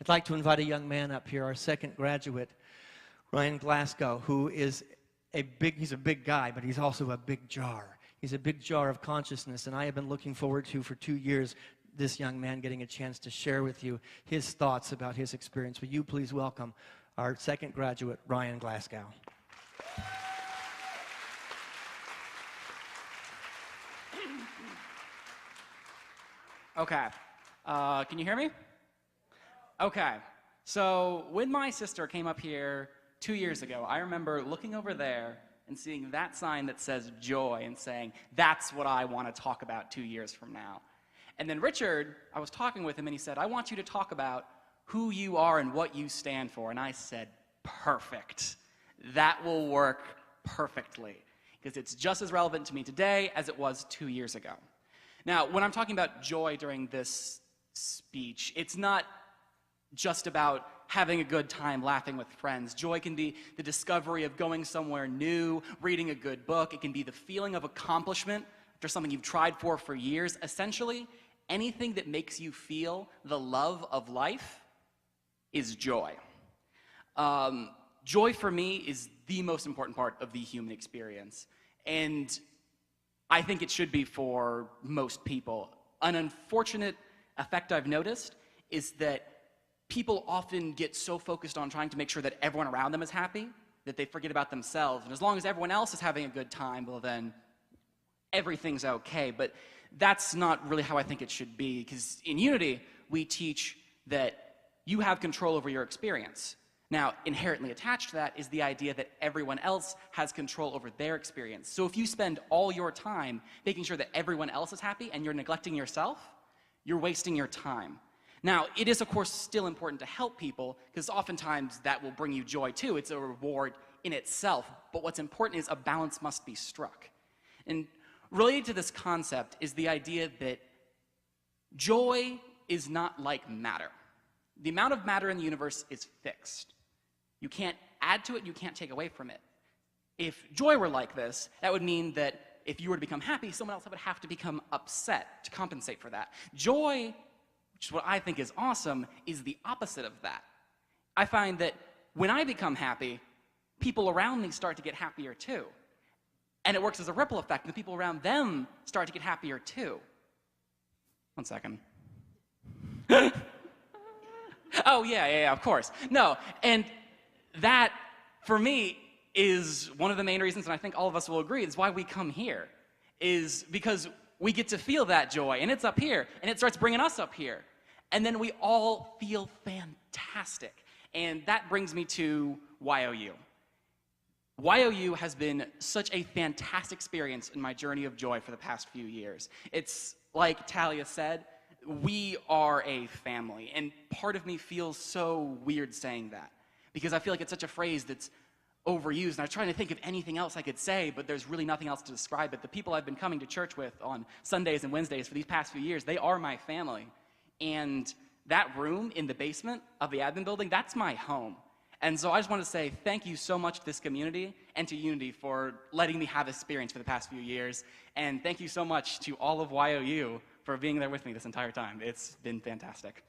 I'd like to invite a young man up here, our second graduate, Ryan Glasgow, who is he's a big guy, but he's also a big jar. He's a big jar of consciousness, and I have been looking forward to, for 2 years, this young man getting a chance to share with you his thoughts about his experience. Will you please welcome our second graduate, Ryan Glasgow. Okay. Can you hear me? Okay. So when my sister came up here 2 years ago, I remember looking over there and seeing that sign that says joy and saying, that's what I want to talk about 2 years from now. And then Richard, I was talking with him and he said, I want you to talk about who you are and what you stand for. And I said, perfect. That will work perfectly, because it's just as relevant to me today as it was 2 years ago. Now, when I'm talking about joy during this speech, it's not just about having a good time laughing with friends. Joy can be the discovery of going somewhere new, reading a good book. It can be the feeling of accomplishment after something you've tried for years. Essentially, anything that makes you feel the love of life is joy. Joy for me is the most important part of the human experience, and I think it should be for most people. An unfortunate effect I've noticed is that people often get so focused on trying to make sure that everyone around them is happy that they forget about themselves. And as long as everyone else is having a good time, well then, everything's okay. But that's not really how I think it should be, because in Unity, we teach that you have control over your experience. Now, inherently attached to that is the idea that everyone else has control over their experience. So if you spend all your time making sure that everyone else is happy and you're neglecting yourself, you're wasting your time. Now, it is, of course, still important to help people, because oftentimes that will bring you joy too. It's a reward in itself. But what's important is a balance must be struck. And related to this concept is the idea that joy is not like matter. The amount of matter in the universe is fixed. You can't add to it, you can't take away from it. If joy were like this, that would mean that if you were to become happy, someone else would have to become upset to compensate for that. Joy, which is what I think is awesome, is the opposite of that. I find that when I become happy, people around me start to get happier too. And it works as a ripple effect, and the people around them start to get happier too. 1 second. Oh, yeah, of course. No, and that, for me, is one of the main reasons, and I think all of us will agree, is why we come here, is because we get to feel that joy, and it's up here, and it starts bringing us up here. And then we all feel fantastic. And that brings me to YOU. YOU has been such a fantastic experience in my journey of joy for the past few years. It's like Talia said, we are a family, and part of me feels so weird saying that, because I feel like it's such a phrase that's overused, and I was trying to think of anything else I could say, but there's really nothing else to describe it. The people I've been coming to church with on Sundays and Wednesdays for these past few years, they are my family, and that room in the basement of the admin building, that's my home. And so I just want to say thank you so much to this community and to Unity for letting me have this experience for the past few years, and thank you so much to all of YOU for being there with me this entire time. It's been fantastic.